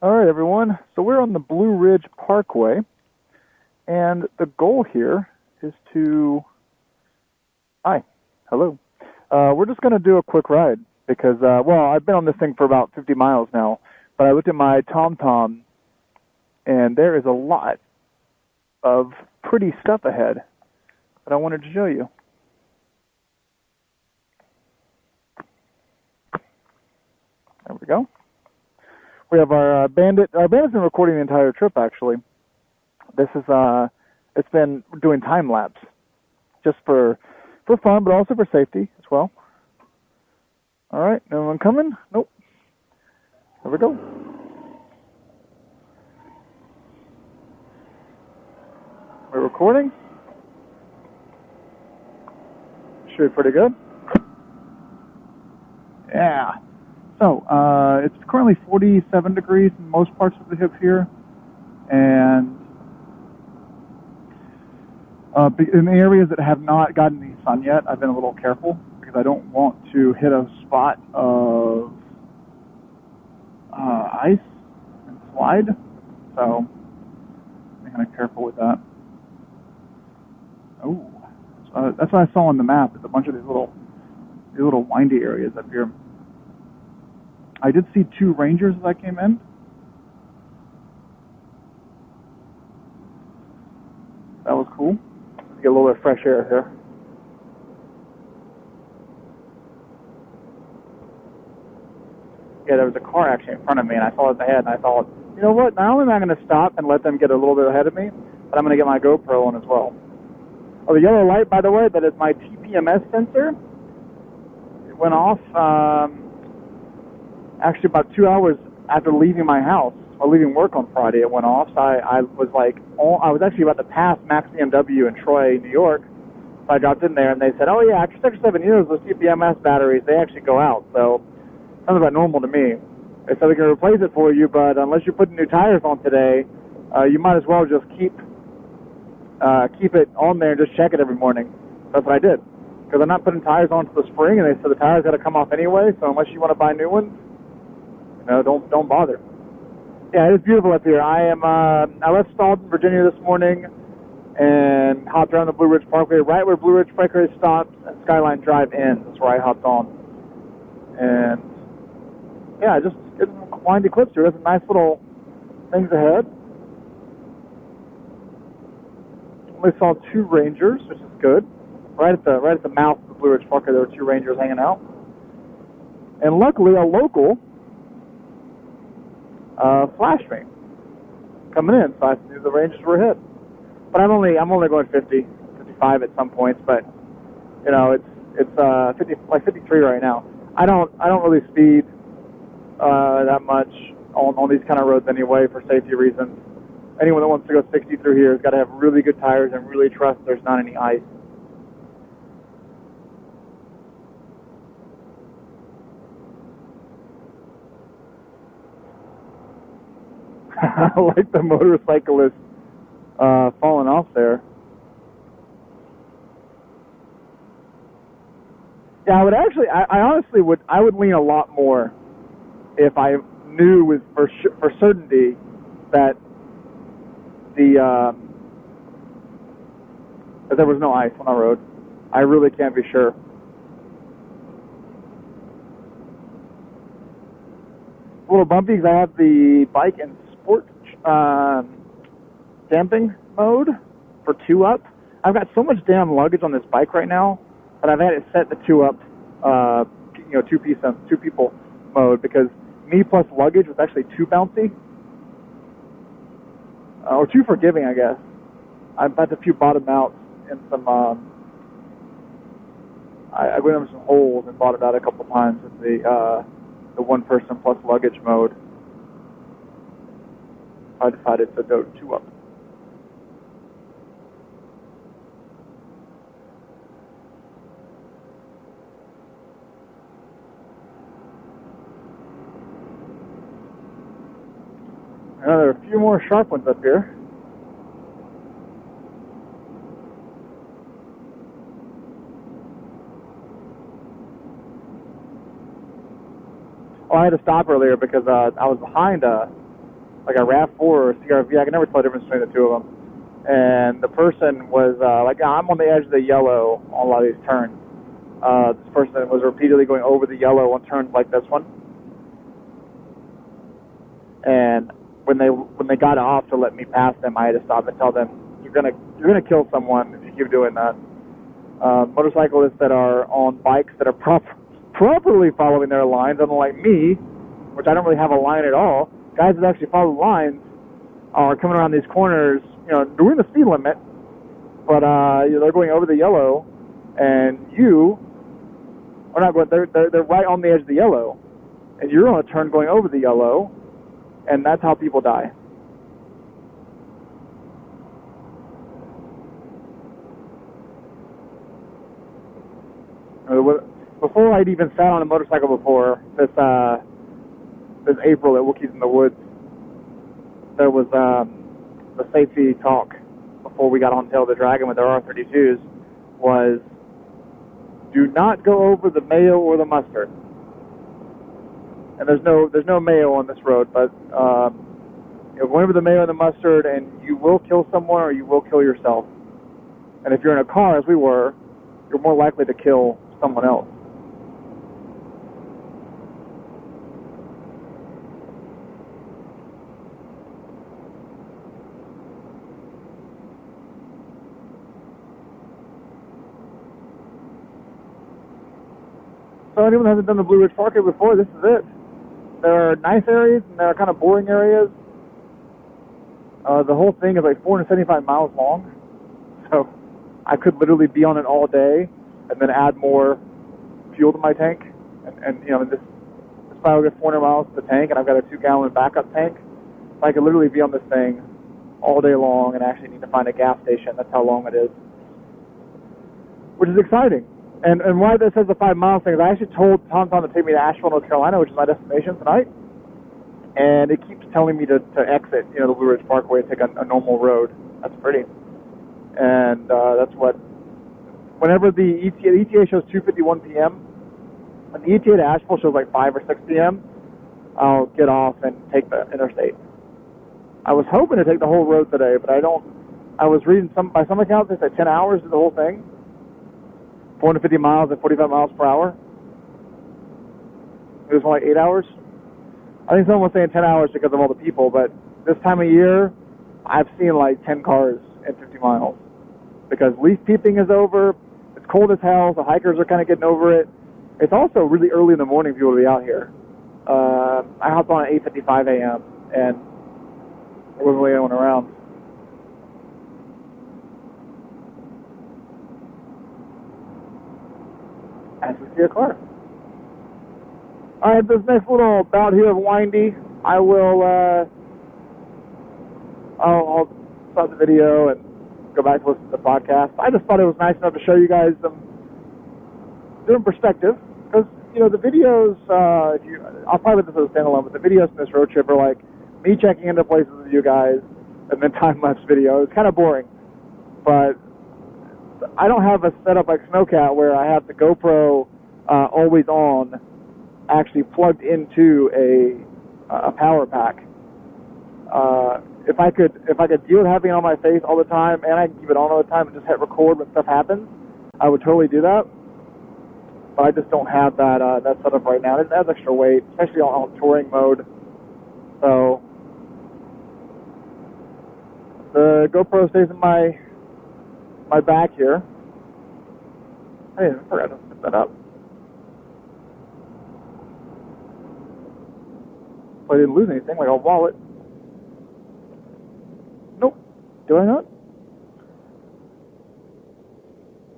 All right, everyone. So we're on the Blue Ridge Parkway, and the goal here is to... Hi. Hello. We're just going to do a quick ride because, well, I've been on this thing for about 50 miles now, but I looked at my TomTom, and there is a lot of pretty stuff ahead that I wanted to show you. There we go. We have our Bandit. Our Bandit's been recording the entire trip, actually. This is, it's been doing time lapse, just for fun, but also for safety as well. All right, no one coming? Nope. There we go. We're recording. Should be pretty good. Yeah. So, it's currently 47 degrees in most parts of the hip here, and in areas that have not gotten any sun yet, I've been a little careful because I don't want to hit a spot of ice and slide, so I'm kind of careful with that. Oh, that's what I saw on the map. It's a bunch of these little windy areas up here. I did see two Rangers as I came in. That was cool. Get a little bit of fresh air here. Yeah, there was a car actually in front of me, and I saw it ahead, and I thought, you know what? Not only am I going to stop and let them get a little bit ahead of me, but I'm going to get my GoPro on as well. Oh, the yellow light, by the way, that is my TPMS sensor. It went off actually about 2 hours after leaving my house, or leaving work on Friday. It went off, so I was like, I was actually about to pass Max BMW in Troy, New York. So I dropped in there, and they said, oh yeah, after 6 or 7 years, those TPMS batteries, they actually go out. So sounds about normal to me. They said we can replace it for you, but unless you put new tires on today, you might as well just keep it on there and just check it every morning. That's what I did, because I'm not putting tires on until the spring, and they said the tires got to come off anyway. So unless you want to buy new ones, no, don't bother. Yeah, it's beautiful up here. I left Staunton, Virginia this morning and hopped around the Blue Ridge Parkway, right where Blue Ridge Parkway stops and Skyline Drive ends. That's where I hopped on. And yeah, just get some windy clips here. There's some nice little things ahead. We saw two Rangers, which is good. Right at the mouth of the Blue Ridge Parkway, there were two Rangers hanging out. And luckily, a local flashed me coming in, so I knew the Rangers were ahead. But I'm only going 50, 55 at some points, but you know, it's 53 right now. I don't really speed that much on these kind of roads anyway for safety reasons. Anyone that wants to go 60 through here has got to have really good tires and really trust there's not any ice. I like the motorcyclist falling off there. Yeah, I honestly would lean a lot more if I knew with for certainty that that there was no ice on the road. I really can't be sure. A little bumpy because I have the bike in sport damping mode for 2-up. I've got so much damn luggage on this bike right now that I've had it set to 2-up, two people mode, because me plus luggage was actually too bouncy, or too forgiving, I guess. I've had a few bottom outs in some. I went over some holes and bottomed out a couple times in the one person plus luggage mode. I decided to go 2-up. Now there are a few more sharp ones up here. Oh, I had to stop earlier because I was behind a like a RAV4 or a CRV. I can never tell the difference between the two of them. And the person was like, I'm on the edge of the yellow on a lot of these turns. This person was repeatedly going over the yellow on turns like this one. And when they got off to let me pass them, I had to stop and tell them, you're gonna kill someone if you keep doing that. Motorcyclists that are on bikes that are properly following their lines, unlike me, which I don't really have a line at all. Guys that actually follow the lines are coming around these corners, doing the speed limit, but they're going over the yellow, and you are not going. They're right on the edge of the yellow, and you're on a turn going over the yellow, and that's how people die. Before I'd even sat on a motorcycle before, this April at Wookiees in the Woods, there was the safety talk before we got on Tail of the Dragon with our R32s was, do not go over the mayo or the mustard. And there's no mayo on this road, but going over the mayo and the mustard, and you will kill someone or you will kill yourself. And if you're in a car, as we were, you're more likely to kill someone else. So anyone who hasn't done the Blue Ridge Parkway before, this is it. There are nice areas and there are kind of boring areas. The whole thing is like 475 miles long, so I could literally be on it all day and then add more fuel to my tank. And this bike will get 400 miles to the tank, and I've got a 2-gallon backup tank. So I could literally be on this thing all day long and actually need to find a gas station. That's how long it is, which is exciting. And why this says the 5 mile thing is I actually told TomTom to take me to Asheville, North Carolina, which is my destination tonight. And it keeps telling me to exit, the Blue Ridge Parkway and take a normal road. That's pretty. And that's what, whenever the ETA shows 2:51 p.m., when the ETA to Asheville shows like 5 or 6 p.m., I'll get off and take the interstate. I was hoping to take the whole road today, but I was reading by some accounts, they said 10 hours is the whole thing. 450 miles at 45 miles per hour. It was only 8 hours. I think someone was saying 10 hours because of all the people, but this time of year, I've seen like 10 cars in 50 miles. Because leaf peeping is over, it's cold as hell, the hikers are kind of getting over it. It's also really early in the morning for people to be out here. I hopped on at 8:55 a.m. and there wasn't really anyone around. As we see a car. Alright, this next little bout here of windy, I'll stop the video and go back to listen to the podcast. I just thought it was nice enough to show you guys some different perspective, because the videos, I'll probably put this as a standalone, but the videos from this road trip are like me checking into places with you guys and then time-lapse video. It's kind of boring, but I don't have a setup like Snowcat where I have the GoPro always on, actually plugged into a power pack. If I could deal with having it on my face all the time, and I can keep it on all the time and just hit record when stuff happens, I would totally do that. But I just don't have that setup right now. It adds extra weight, especially on touring mode. So the GoPro stays in my back here. I forgot to set that up. So I didn't lose anything, like a wallet. Nope. Do I not?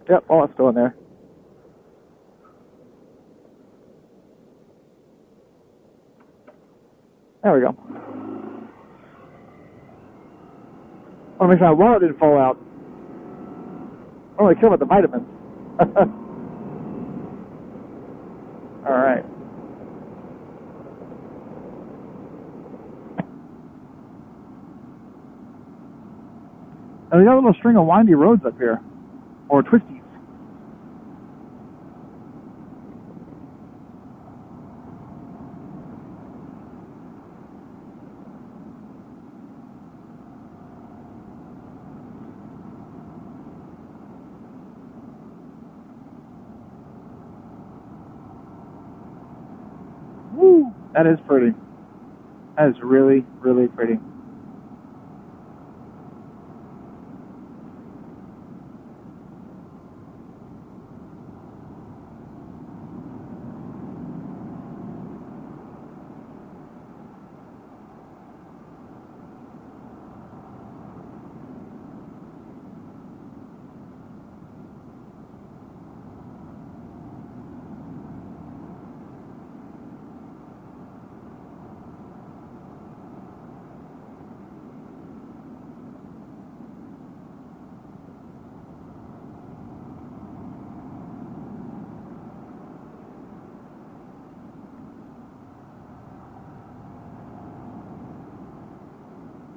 Yep, wallet's still in there. There we go. I want to make sure my wallet didn't fall out. I don't really care about the vitamins. Alright. And we got a little string of windy roads up here. Or twisties. That is pretty. That is really, really pretty.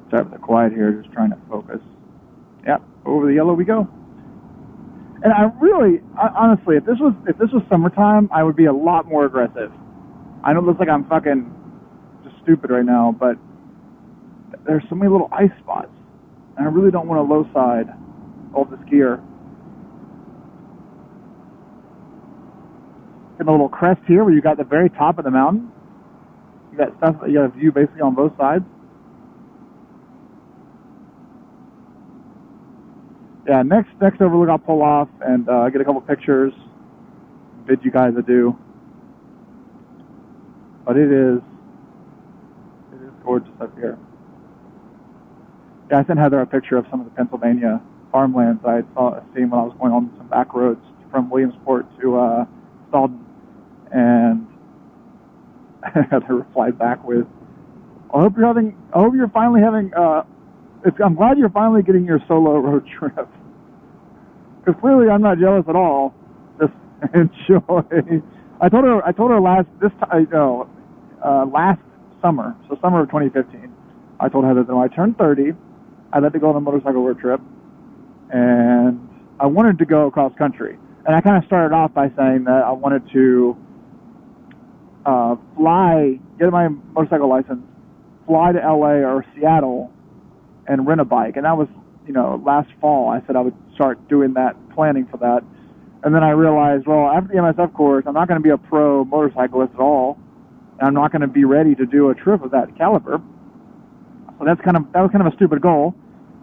Sorry for the quiet here, just trying to focus. Yep, over the yellow we go. And honestly, if this was summertime, I would be a lot more aggressive. I know it looks like I'm fucking just stupid right now, but there's so many little ice spots, and I really don't want to low side off the skier. Getting a little crest here where you got the very top of the mountain. You got stuff. You got a view basically on both sides. Yeah, next overlook I'll pull off and get a couple pictures, bid you guys adieu. But it is gorgeous up here. Yeah, I sent Heather a picture of some of the Pennsylvania farmlands I saw seen when I was going on some back roads from Williamsport to Stoughton, and Heather replied back with, I hope you're finally having. I'm glad you're finally getting your solo road trip. Because clearly I'm not jealous at all. Just enjoy. I told her last summer, so summer of 2015. I told Heather that when I turned 30, I'd like to go on a motorcycle road trip, and I wanted to go cross country. And I kind of started off by saying that I wanted to get my motorcycle license, fly to LA or Seattle, and rent a bike. And that was, last fall. I said I would start doing that, planning for that. And then I realized, well, after the MSF course, I'm not going to be a pro motorcyclist at all. And I'm not going to be ready to do a trip of that caliber. So that was kind of a stupid goal.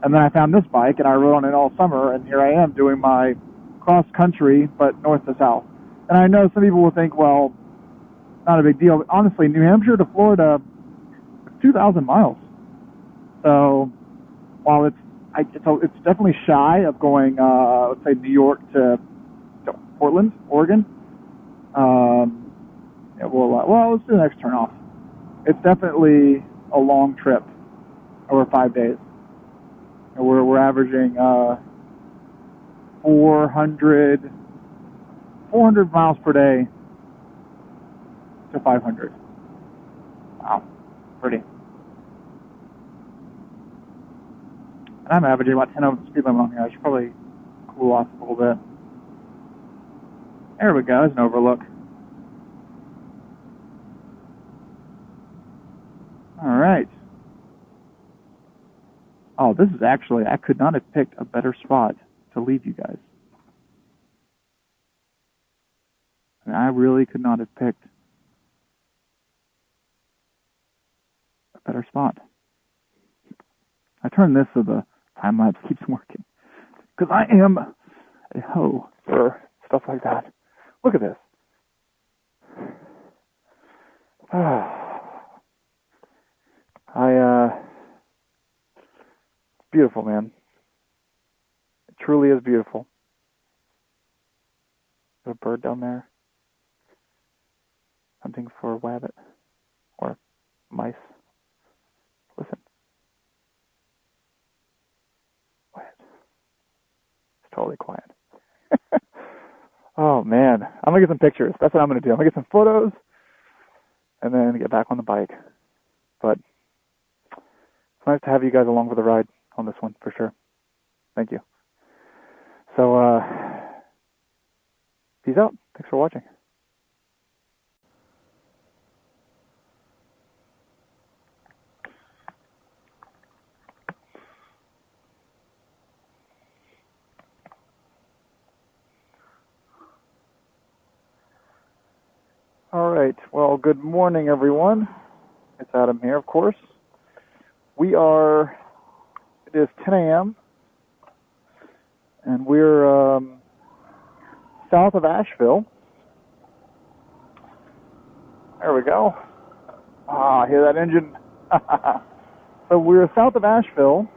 And then I found this bike, and I rode on it all summer, and here I am doing my cross country, but north to south. And I know some people will think, well, not a big deal. But honestly, New Hampshire to Florida, it's 2,000 miles. So while it's definitely shy of going, let's say, New York to Portland, Oregon. Let's do the next turn off. It's definitely a long trip over 5 days. We're averaging 400 miles per day to 500. Wow, pretty. And I'm averaging about 10 over the speed limit on here. I should probably cool off a little bit. There we go. There's an overlook. All right. Oh, this is actually, I could not have picked a better spot to leave you guys. I really could not have picked a better spot. I turned this so the time lapse keeps working, because I am a hoe for stuff like that. Look at this. Beautiful, man. It truly is beautiful. There's a bird down there. Hunting for a rabbit or mice. Listen. Quiet. It's totally quiet. Oh, man. I'm going to get some pictures. That's what I'm going to do. I'm going to get some photos and then get back on the bike. But it's nice to have you guys along for the ride on this one, for sure. Thank you. So, peace out. Thanks for watching. All right. Well, good morning, everyone. It's Adam here, of course. It is 10 a.m., and we're south of Asheville. There we go. Hear that engine? So we're south of Asheville,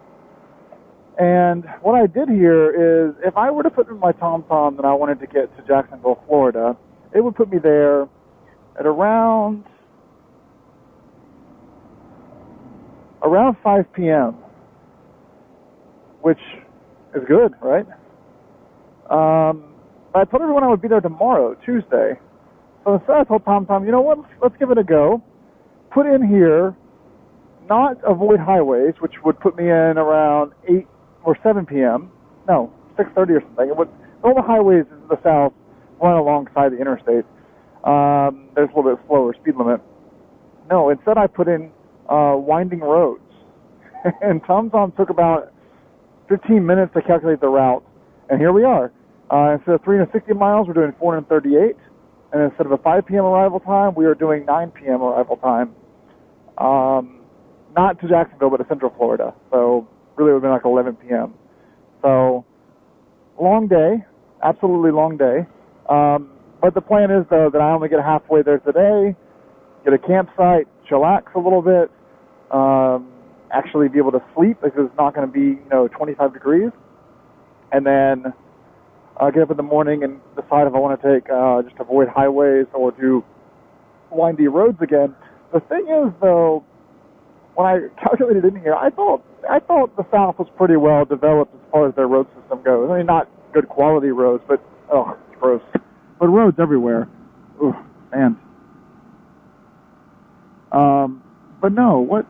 and what I did here is, if I were to put in my TomTom that I wanted to get to Jacksonville, Florida, it would put me there at around 5 p.m., which is good, right? I told everyone I would be there tomorrow, Tuesday. So instead I told TomTom, you know what, let's give it a go. Put in here, not avoid highways, which would put me in around 8 or 7 p.m. No, 6:30 or something. All the highways in the south run alongside the interstate. There's a little bit slower speed limit. No, instead I put in winding roads. And TomTom took about 15 minutes to calculate the route. And here we are. Instead of 360 miles, we're doing 438. And instead of a 5 p.m. arrival time, we are doing 9 p.m. arrival time. Not to Jacksonville, but to Central Florida. So really it would have been like 11 p.m. So long day, absolutely long day. But the plan is, though, that I only get halfway there today, get a campsite, chillax a little bit, actually be able to sleep because it's not going to be 25 degrees, and then get up in the morning and decide if I want to take just avoid highways or do windy roads again. The thing is, though, when I calculated in here, I thought the South was pretty well developed as far as their road system goes. I mean, not good quality roads, but it's gross. But roads everywhere. Ooh, man. But no, what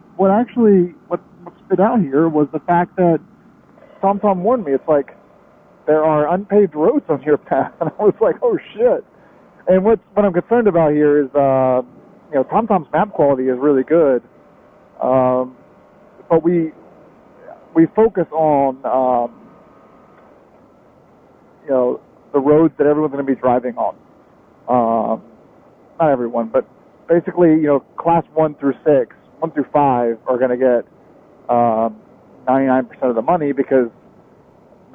stood out here was the fact that TomTom warned me. It's like there are unpaved roads on your path, and I was like, oh shit. And what I'm concerned about here is, TomTom's map quality is really good, but we focus on the roads that everyone's going to be driving on. Not everyone, but basically, class 1 through 6, 1 through 5 are going to get 99% of the money because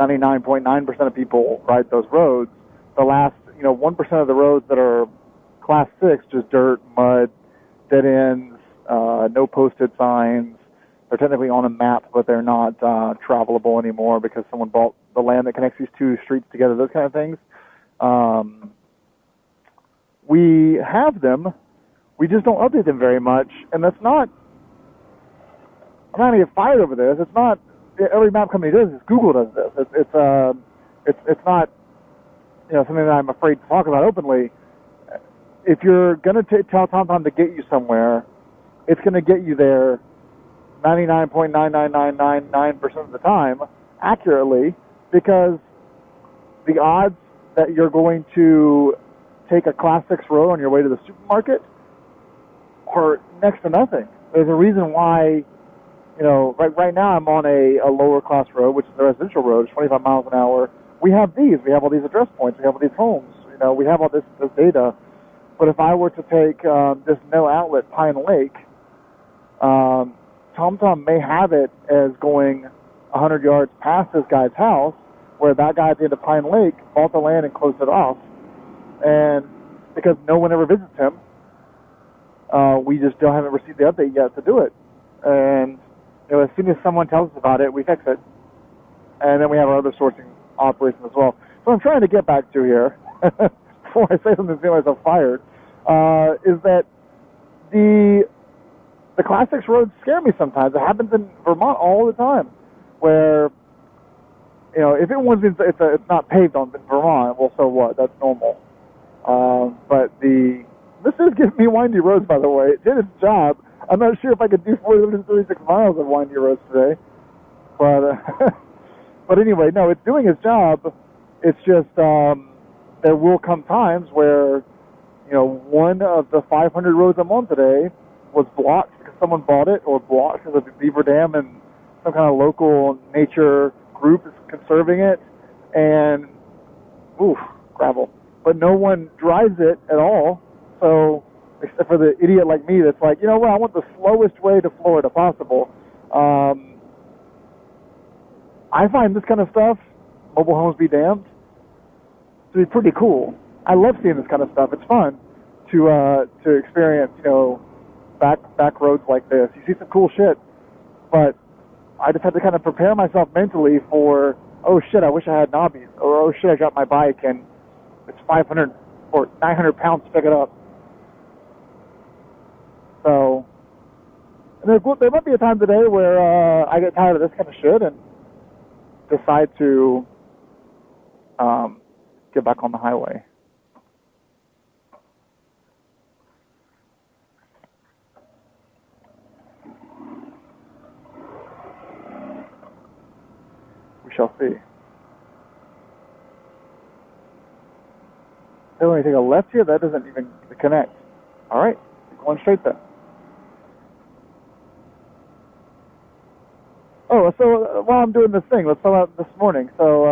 99.9% of people ride those roads. The last, 1% of the roads that are class 6, just dirt, mud, dead ends, no posted signs. They're technically on a map, but they're not travelable anymore because someone bought the land that connects these two streets together, those kind of things. We have them. We just don't update them very much, and that's not. I'm not going to get fired over this. It's not every map company does this. Google does this. It's not something that I'm afraid to talk about openly. If you're going to tell TomTom to get you somewhere, it's going to get you there 99.99999% of the time accurately, because the odds that you're going to take a class 6 road on your way to the supermarket are next to nothing. There's a reason why, right now I'm on a lower class road, which is a residential road, it's 25 miles an hour. We have all these address points, we have all these homes, we have all this data. But if I were to take this no outlet Pine Lake, TomTom may have it as going 100 yards past this guy's house, where that guy at the end of Pine Lake bought the land and closed it off. And because no one ever visits him, we just haven't received the update yet to do it. And as soon as someone tells us about it, we fix it. And then we have our other sourcing operation as well. So I'm trying to get back to here, before I say something to get myself fired, is that the class 6 roads scare me sometimes. It happens in Vermont all the time, where if it's not paved on in Vermont, well, so what? That's normal. But this is giving me windy roads, by the way. It did its job. I'm not sure if I could do 436 miles of windy roads today, but anyway, no, it's doing its job. It's just there will come times where one of the 500 roads I'm on today was blocked because someone bought it, or blocked because of the beaver dam and some kind of local nature group is conserving it, and gravel. But no one drives it at all, So, except for the idiot like me that's like, you know what, I want the slowest way to Florida possible. I find this kind of stuff, mobile homes be damned, to be pretty cool. I love seeing this kind of stuff. It's fun to experience, you know, back roads like this. You see some cool shit, but I just had to kind of prepare myself mentally for, oh shit, I wish I had knobbies, or oh shit, I got my bike and it's 500 or 900 pounds to pick it up. So, and there might be a time today where I get tired of this kind of shit and decide to get back on the highway. We shall see. So when you take a left here, that doesn't even connect. All right, going straight then. Oh, so while I'm doing this thing, let's talk about this morning. So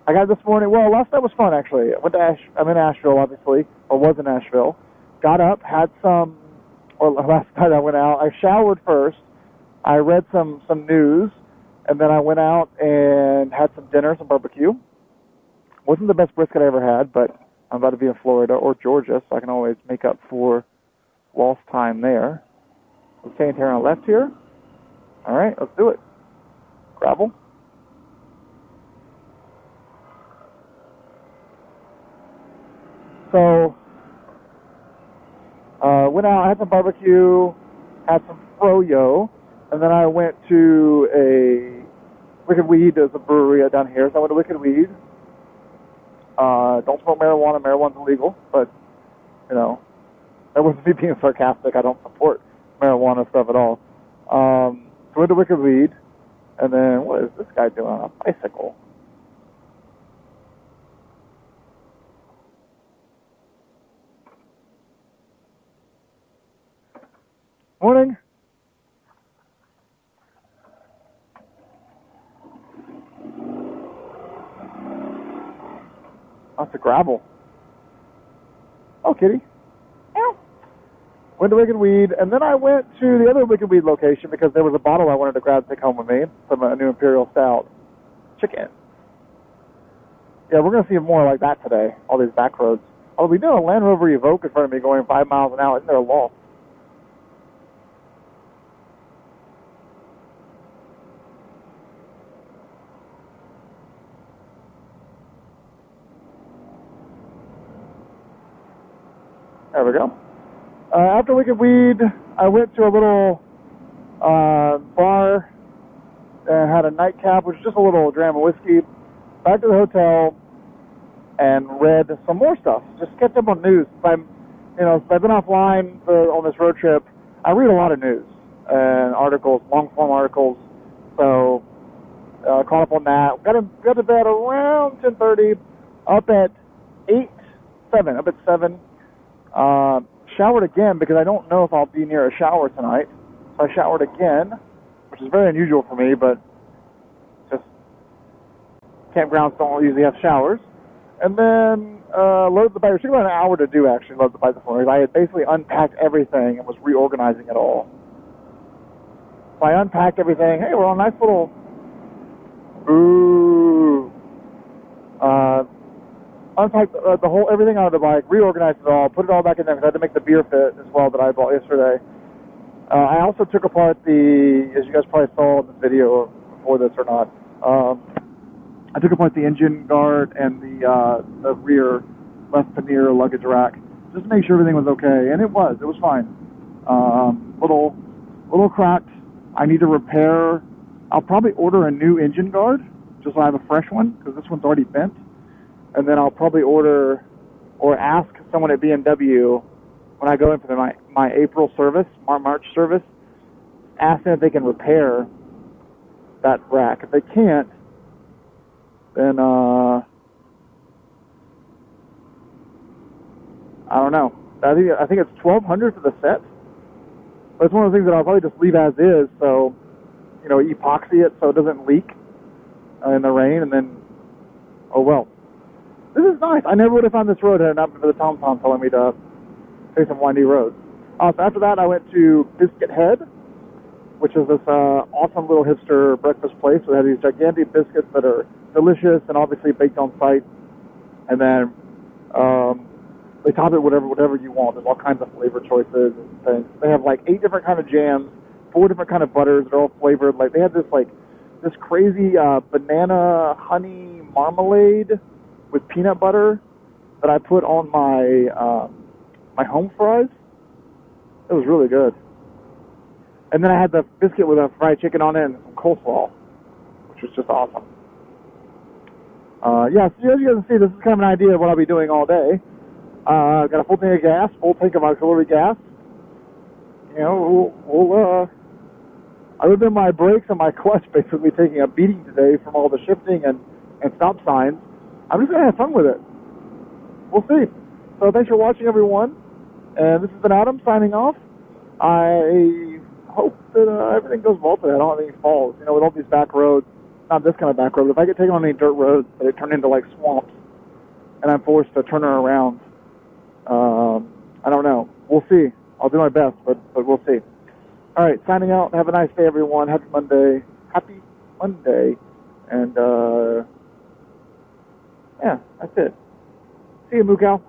I got this morning. Well, last night was fun actually. I'm in Asheville, obviously, or was in Asheville. Got up, had some. Or last night I went out. I showered first. I read some news, and then I went out and had some dinner, some barbecue. Wasn't the best brisket I ever had, but I'm about to be in Florida or Georgia, so I can always make up for lost time there. Let's turn on left here. All right, let's do it. Gravel. So, went out, had some barbecue, had some froyo, and then I went to a Wicked Weed. There's a brewery down here, so I went to Wicked Weed. Don't smoke marijuana. Marijuana's illegal, but, you know, that wasn't me being sarcastic. I don't support marijuana stuff at all. So went to Wicked Weed, and then what is this guy doing on a bicycle? Morning. That's a gravel. Oh, kitty. Ow. Went to Wicked Weed, and then I went to the other Wicked Weed location because there was a bottle I wanted to grab to take home with me from a new Imperial Stout. Chicken. Yeah, we're going to see more like that today, all these back roads. Oh, we know a Land Rover Evoque in front of me going 5 miles an hour. Isn't there a law? There we go. After Wicked Weed, I went to a little bar and had a nightcap, which is just a little dram of whiskey. Back to the hotel and read some more stuff. Just catch up on news. I've been offline on this road trip. I read a lot of news and articles, long-form articles. So caught up on that. Got to bed around 10:30. Up at 7. Showered again because I don't know if I'll be near a shower tonight. So I showered again, which is very unusual for me, but just campgrounds don't usually have showers. And then loaded the bike. It took about an hour to do, actually, load the bike this morning. I had basically unpacked everything and was reorganizing it all. So I unpacked everything. Hey, we're on a nice little... Ooh. Unpacked the whole everything out of the bike, reorganized it all, put it all back in there because I had to make the beer fit as well that I bought yesterday. I also took apart as you guys probably saw in the video before this or not, I took apart the engine guard and the rear left pannier luggage rack just to make sure everything was okay, and it was fine. Little cracked. I need to repair. I'll probably order a new engine guard just so I have a fresh one because this one's already bent. And then I'll probably order or ask someone at BMW when I go in for my April service, March service, ask them if they can repair that rack. If they can't, then I don't know. I think it's $1,200 for the set. But it's one of the things that I'll probably just leave as is, so epoxy it so it doesn't leak in the rain, and then oh well. This is nice. I never would have found this road had it not been for the TomTom telling me to take some windy roads. So after that, I went to Biscuit Head, which is this awesome little hipster breakfast place. We have these gigantic biscuits that are delicious and obviously baked on site. And then they top it whatever you want. There's all kinds of flavor choices and things. They have like 8 different kind of jams, 4 different kind of butters. They're all flavored. Like they have this crazy banana honey marmalade with peanut butter that I put on my my home fries. It was really good. And then I had the biscuit with a fried chicken on it and some coleslaw, which was just awesome. Yeah, so as you guys can see, this is kind of an idea of what I'll be doing all day. I've got a full tank of gas, full tank of auxiliary gas. You know, other than my brakes and my clutch basically taking a beating today from all the shifting and stop signs, I'm just going to have fun with it. We'll see. So thanks for watching, everyone. And this has been Adam signing off. I hope that everything goes well today. I don't have any falls. You know, with all these back roads, not this kind of back road, but if I get taken on any dirt roads that turn into like swamps and I'm forced to turn her around, I don't know. We'll see. I'll do my best, but we'll see. All right, signing out. Have a nice day, everyone. Happy Monday. Happy Monday. And, yeah, that's it. See you, Mookow.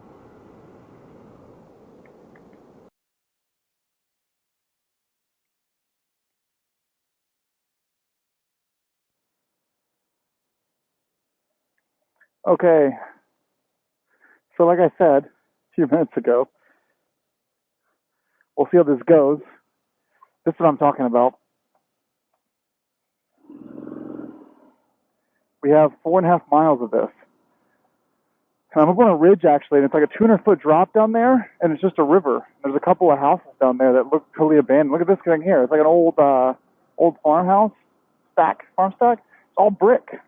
Okay. So like I said a few minutes ago, we'll see how this goes. This is what I'm talking about. We have 4.5 miles of this. And I'm up on a ridge, actually, and it's like a 200-foot drop down there, and it's just a river. There's a couple of houses down there that look totally abandoned. Look at this thing here. It's like an old farmhouse, farm stack. It's all brick.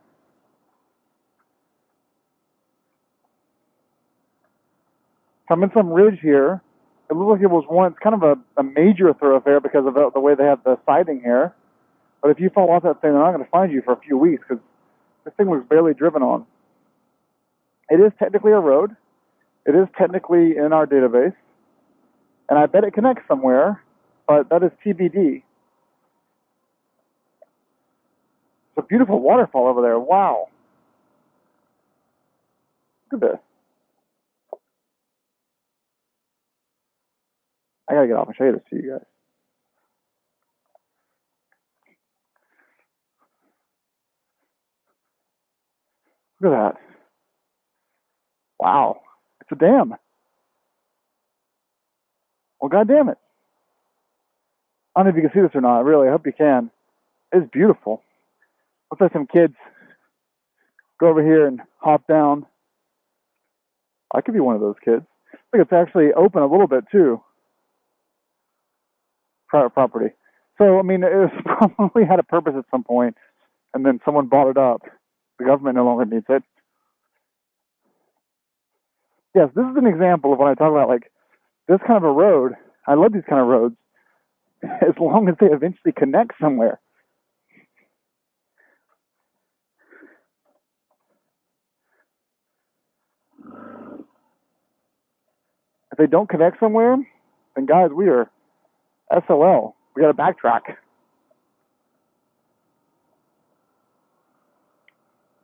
I'm in some ridge here. It looks like it was once kind of a major thoroughfare because of the way they have the siding here. But if you fall off that thing, they're not going to find you for a few weeks because this thing was barely driven on. It is technically a road. It is technically in our database. And I bet it connects somewhere, but that is TBD. It's a beautiful waterfall over there. Wow. Look at this. I gotta get off and show you this to you guys. Look at that. Wow. It's a dam. Well, goddamn it. I don't know if you can see this or not, really. I hope you can. It's beautiful. Looks like some kids go over here and hop down. I could be one of those kids. Look, it's actually open a little bit, too. Private property. So, I mean, it was probably had a purpose at some point, and then someone bought it up. The government no longer needs it. Yes, this is an example of when I talk about, like, this kind of a road. I love these kind of roads, as long as they eventually connect somewhere. If they don't connect somewhere, then, guys, we are SOL. We got to backtrack.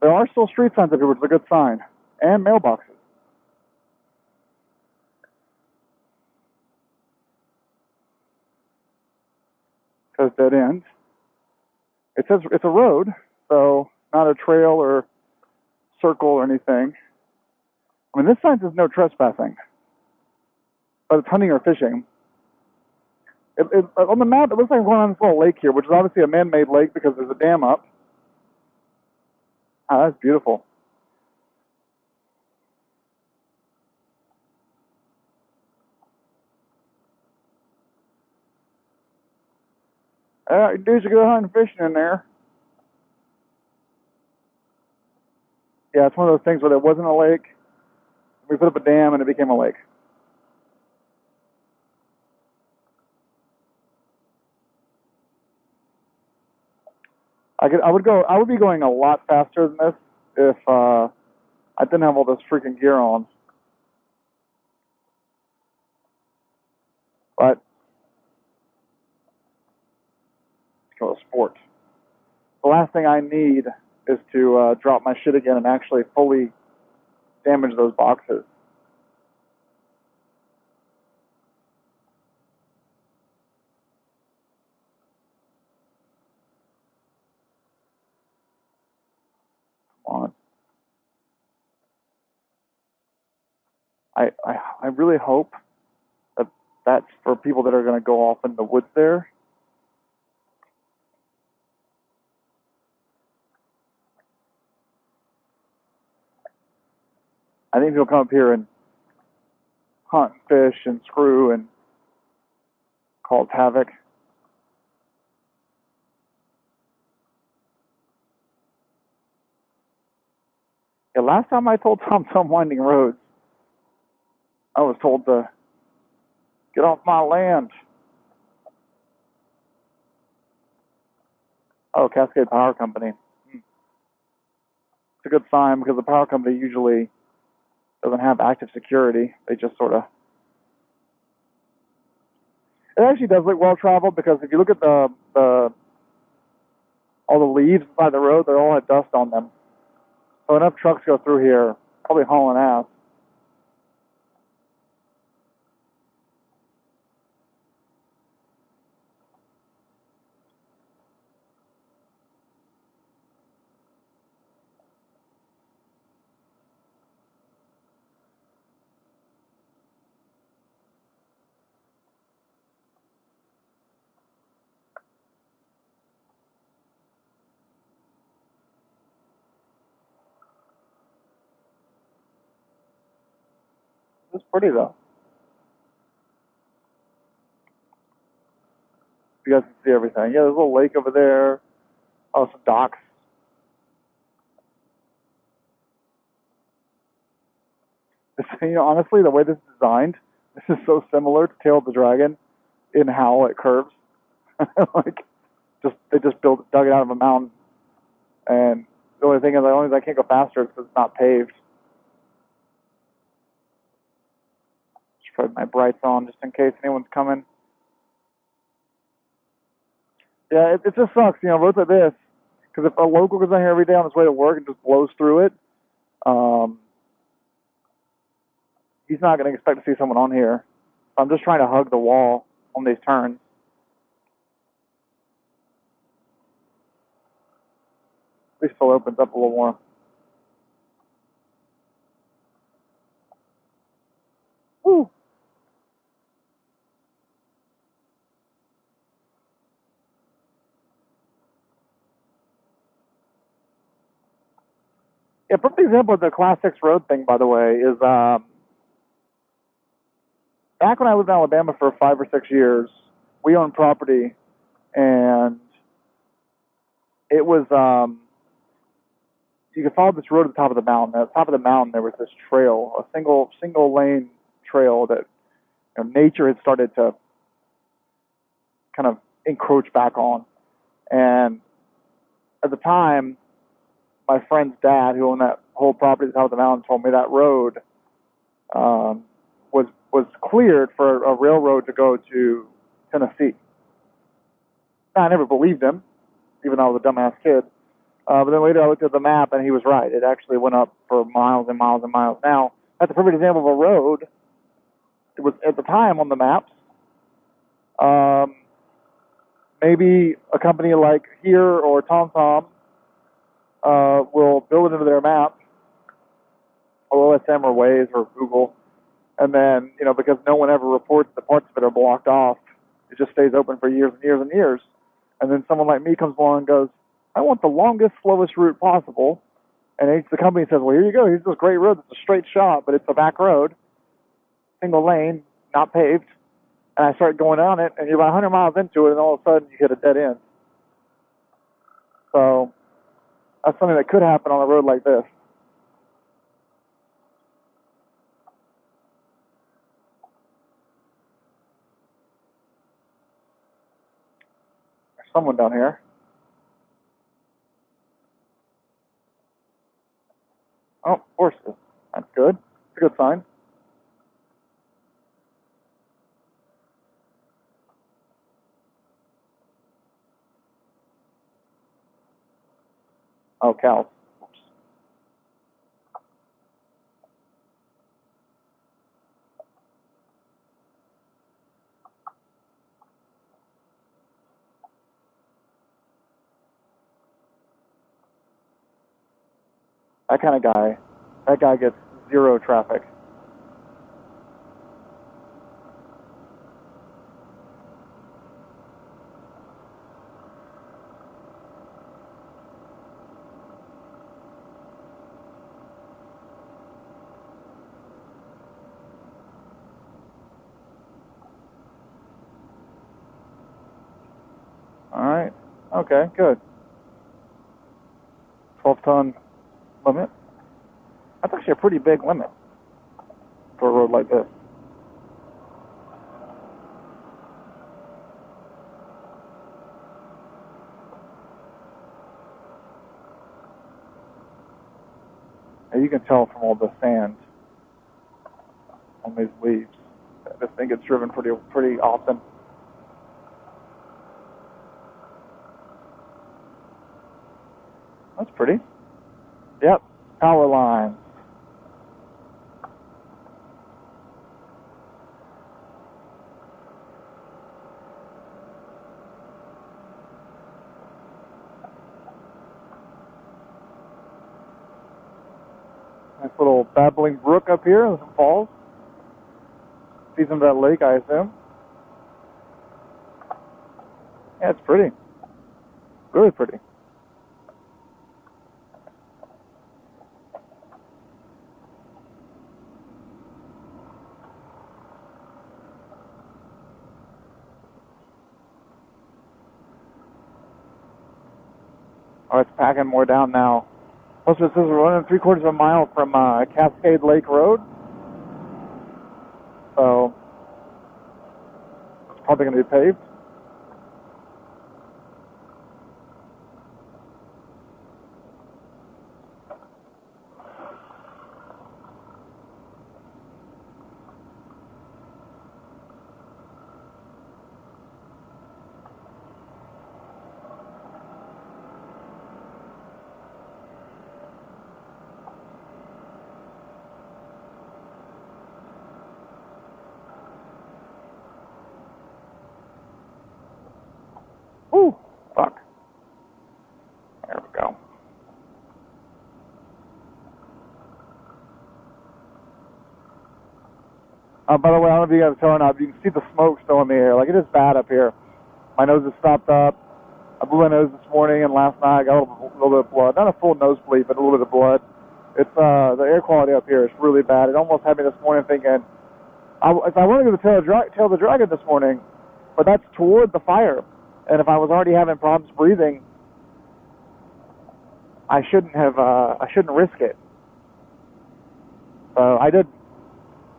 There are still street signs up here, which is a good sign, and mailboxes. It says dead end. It says it's a road, so not a trail or circle or anything. I mean, this sign says no trespassing, but it's hunting or fishing. On the map, it looks like we're on this little lake here, which is obviously a man-made lake because there's a dam up. Ah, that's beautiful. Dudes are good hunting and fishing in there. Yeah, it's one of those things where there wasn't a lake. We put up a dam and it became a lake. I would be going a lot faster than this if I didn't have all this freaking gear on. But let's go to sport. The last thing I need is to drop my shit again and actually fully damage those boxes. Come on. I really hope that that's for people that are going to go off in the woods there. I think people come up here and hunt and fish and screw and cause havoc. Yeah, last time I told Tom some winding roads, I was told to get off my land. Oh, Cascade Power Company. It's a good sign because the power company usually doesn't have active security. They just sort of... It actually does look well traveled because if you look at all the leaves by the road, they all had dust on them. So enough trucks go through here, probably hauling ass. It's pretty though. You guys can see everything. Yeah, there's a little lake over there. Oh, some docks. Honestly, the way this is designed, this is so similar to Tail of the Dragon in how it curves. Like, they just dug it out of a mountain. And the only thing is, I can't go faster because it's not paved. Just put my brights on just in case anyone's coming. Yeah, it just sucks, roads like this. Because if a local goes down here every day on his way to work and just blows through it, he's not going to expect to see someone on here. I'm just trying to hug the wall on these turns. At least still opens up a little more. Woo! Yeah, perfect example of the Class 6 road thing, by the way, is back when I lived in Alabama for 5 or 6 years, we owned property, and it was, you could follow this road at the top of the mountain. At the top of the mountain, there was this trail, a single lane trail that nature had started to kind of encroach back on. And at the time, my friend's dad, who owned that whole property at the top of the mountain, told me that road was cleared for a railroad to go to Tennessee. Now, I never believed him, even though I was a dumbass kid. But then later I looked at the map, and he was right. It actually went up for miles and miles and miles. Now, that's a perfect example of a road. It was, at the time, on the maps. Maybe a company like here or TomTom will build it into their map, or OSM or Waze or Google, and then, because no one ever reports that parts of it are blocked off, it just stays open for years and years and years. And then someone like me comes along and goes, I want the longest, slowest route possible. And the company says, well, here you go. Here's this great road. It's a straight shot, but it's a back road, single lane, not paved. And I start going on it, and you're about 100 miles into it, and all of a sudden you hit a dead end. So that's something that could happen on a road like this. There's someone down here. Oh, horses. That's good. It's a good sign. Oh, cows. Oops. That kind of guy. That guy gets zero traffic. Alright. Okay, good. 12-ton limit. That's actually a pretty big limit for a road like this. And you can tell from all the sand on these leaves. This thing gets driven pretty often. That's pretty. Yep, power lines. Nice little babbling brook up here and some falls. Feeds into that lake, I assume. Yeah, it's pretty. Really pretty. Oh, it's packing more down now. Plus, it says we're running 3/4 of a mile from Cascade Lake Road. So, it's probably going to be paved. Ooh, fuck. There we go. By the way, I don't know if you guys are or not, but you can see the smoke still in the air. Like, it is bad up here. My nose is stopped up. I blew my nose this morning, and last night I got a little bit of blood. Not a full nosebleed, but a little bit of blood. It's the air quality up here is really bad. It almost had me this morning thinking, if I wanted to go to Tail of the Dragon this morning, but that's toward the fire. And if I was already having problems breathing, I shouldn't risk it. So I did.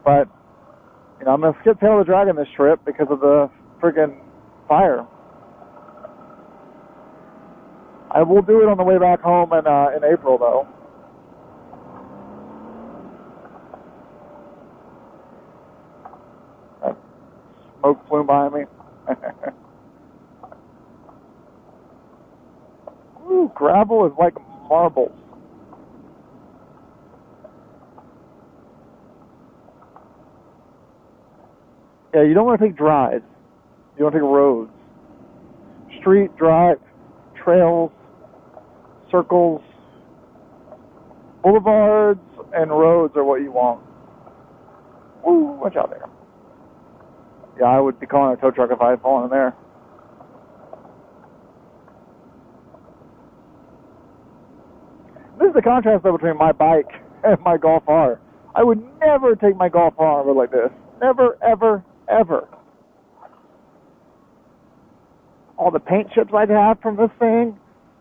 But, you know, I'm going to skip Tail of the Dragon this trip because of the friggin' fire. I will do it on the way back home in April, though. That smoke flew by me. Ooh, gravel is like marbles. Yeah, you don't want to take drives. You want to take roads. Street, drive, trails, circles, boulevards, and roads are what you want. Ooh, watch out there. Yeah, I would be calling a tow truck if I had fallen in there. This is the contrast, though, between my bike and my Golf R. I would never take my Golf R over like this. Never, ever, ever. All the paint chips I'd have from this thing,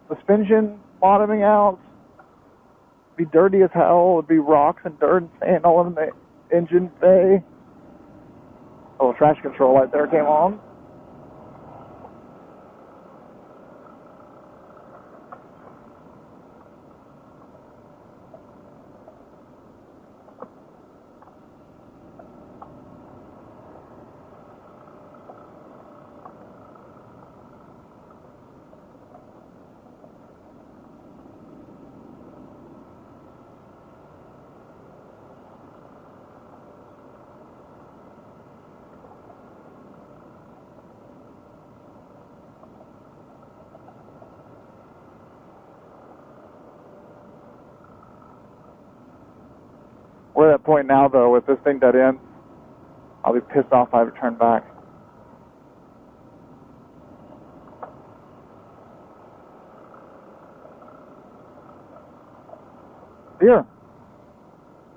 suspension bottoming out, be dirty as hell. It'd be rocks and dirt and sand all in the engine bay. Oh, traction control light there came on. We're at that point now, though, with this thing dead end. I'll be pissed off if I have to turn back. Deer.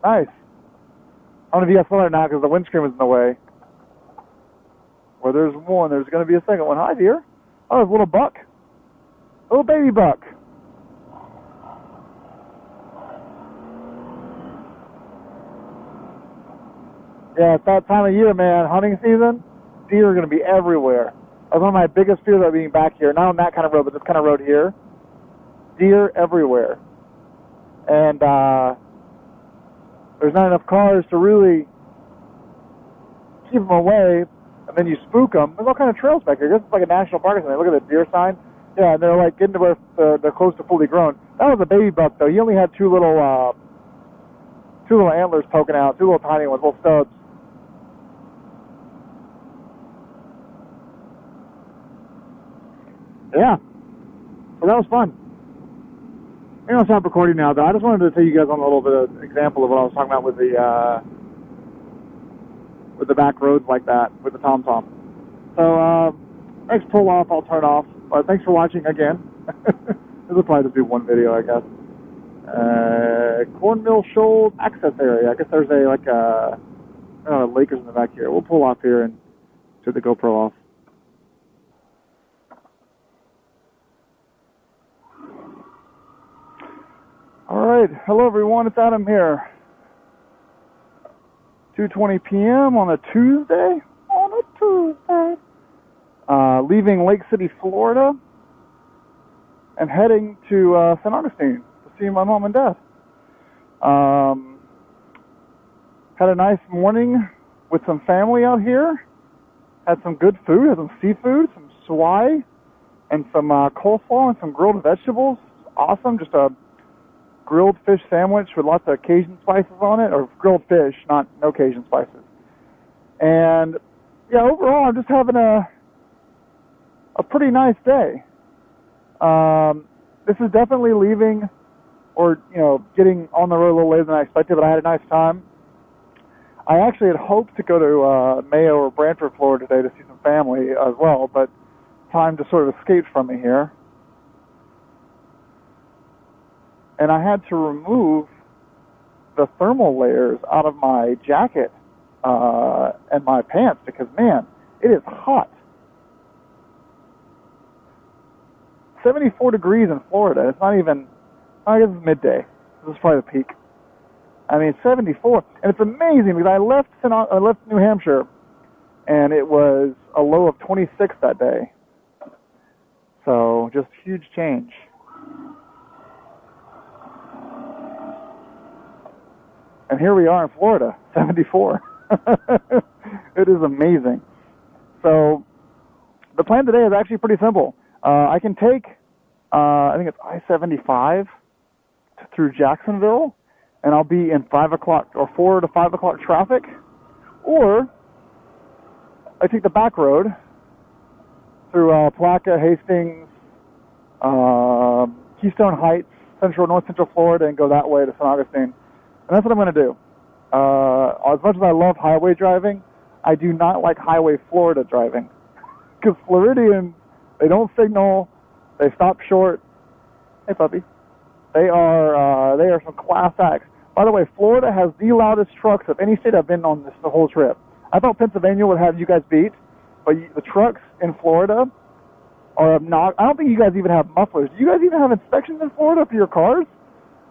Nice. I don't know if you guys saw it now because the windscreen was in the way. Where there's one, there's going to be a second one. Hi, deer. Oh, there's a little buck. Little baby buck. Yeah, it's that time of year, man. Hunting season, deer are going to be everywhere. That's one of my biggest fears about being back here. Not on that kind of road, but this kind of road here. Deer everywhere. And there's not enough cars to really keep them away, and then you spook them. There's all kind of trails back here. This is like a national park or something. Look at the deer sign. Yeah, and they're like getting to where they're close to fully grown. That was a baby buck, though. He only had two little antlers poking out, two little tiny ones, little stubs. Yeah, so that was fun. I'm going to stop recording now, though. I just wanted to tell you guys on a little bit of example of what I was talking about with the back roads like that, with the TomTom. So, next pull off, I'll turn off. Thanks for watching again. This will probably just be one video, I guess. Cornmeal Shoals access area. I guess there's a lake in the back here. We'll pull off here and turn the GoPro off. Alright, hello everyone, it's Adam here. 2:20 p.m. on a Tuesday. Leaving Lake City, Florida, and heading to St. Augustine to see my mom and dad. Had a nice morning with some family out here. Had some good food, had some seafood, some swai, and some coleslaw and some grilled vegetables. Awesome, just a grilled fish sandwich with lots of Cajun spices on it, or grilled fish, no Cajun spices. And yeah, overall, I'm just having a pretty nice day. This is definitely leaving, or getting on the road a little later than I expected, but I had a nice time. I actually had hoped to go to Mayo or Brantford, Florida today to see some family as well, but time just sort of escaped from me here. And I had to remove the thermal layers out of my jacket and my pants because, man, it is hot. 74 degrees in Florida. It's not even, I guess it's midday. This is probably the peak. I mean, 74. And it's amazing because I left New Hampshire and it was a low of 26 that day. So, just huge change. And here we are in Florida, 74. It is amazing. So, the plan today is actually pretty simple. I can take, I think it's I-75 through Jacksonville, and I'll be in 4 to 5 o'clock traffic. Or, I take the back road through Placa, Hastings, Keystone Heights, North Central Florida, and go that way to St. Augustine. And that's what I'm going to do. As much as I love highway driving, I do not like highway Florida driving. Because Floridians, they don't signal, they stop short. Hey, puppy. They are some class acts. By the way, Florida has the loudest trucks of any state I've been on the whole trip. I thought Pennsylvania would have you guys beat, but the trucks in Florida are not. I don't think you guys even have mufflers. Do you guys even have inspections in Florida for your cars?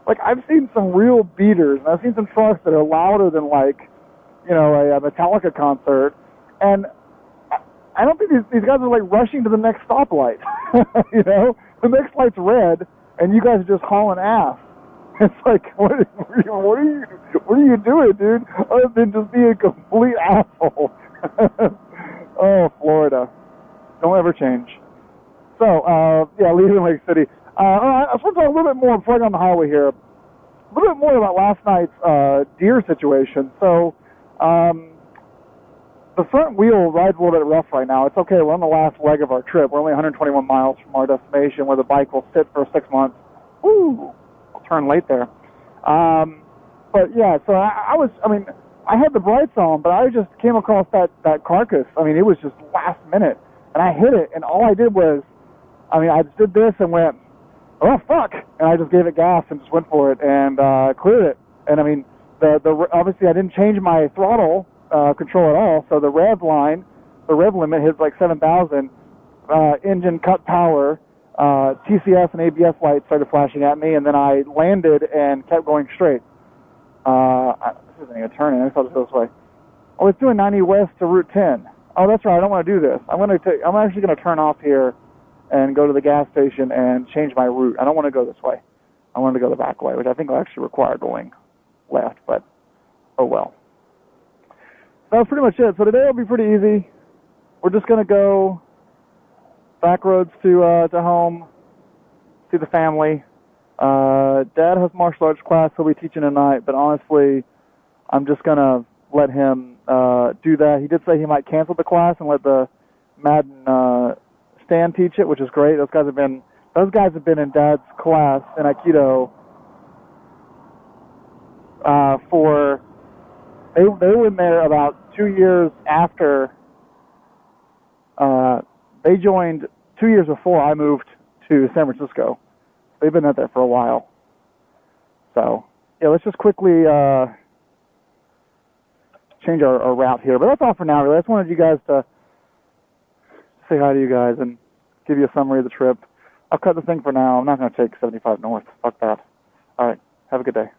Like, I've seen some real beaters, and I've seen some trucks that are louder than, like, a Metallica concert. And I don't think these guys are, like, rushing to the next stoplight. The next light's red, and you guys are just hauling ass. It's like, what are you doing, dude? Other than just being a complete asshole. Oh, Florida. Don't ever change. So, leaving Lake City. I just want to talk a little bit more before I go on the highway here. A little bit more about last night's deer situation. So, the front wheel rides a little bit rough right now. It's okay. We're on the last leg of our trip. We're only 121 miles from our destination where the bike will sit for 6 months. Woo! I'll turn late there. But yeah, so I mean, I had the brights on, but I just came across that carcass. I mean, it was just last minute, and I hit it, and all I did was, I mean, I just did this and went, oh fuck, and I just gave it gas and just went for it and cleared it. And I mean, obviously I didn't change my throttle control at all, so the rev limit hits like 7,000. Engine cut power, TCS and ABS lights started flashing at me, and then I landed and kept going straight. This isn't even a turn in. I thought it was this way. Oh, it's doing 90 west to Route 10. Oh, that's right. I don't want to do this. I'm actually going to turn off here and go to the gas station and change my route. I don't want to go this way. I want to go the back way, which I think will actually require going left, but oh well. That was pretty much it. So today will be pretty easy. We're just going to go back roads to home, see the family. Dad has martial arts class he'll be teaching tonight, but honestly, I'm just going to let him do that. He did say he might cancel the class and let the Madden Stan teach it, which is great. Those guys have been in Dad's class in Aikido they were in there about 2 years after they joined 2 years before I moved to San Francisco. They've been out there for a while. So yeah, let's just quickly change our route here. But that's all for now, really. I just wanted you guys to say hi to you guys and give you a summary of the trip. I'll cut the thing for now. I'm not going to take 75 north. Fuck that. All right. Have a good day.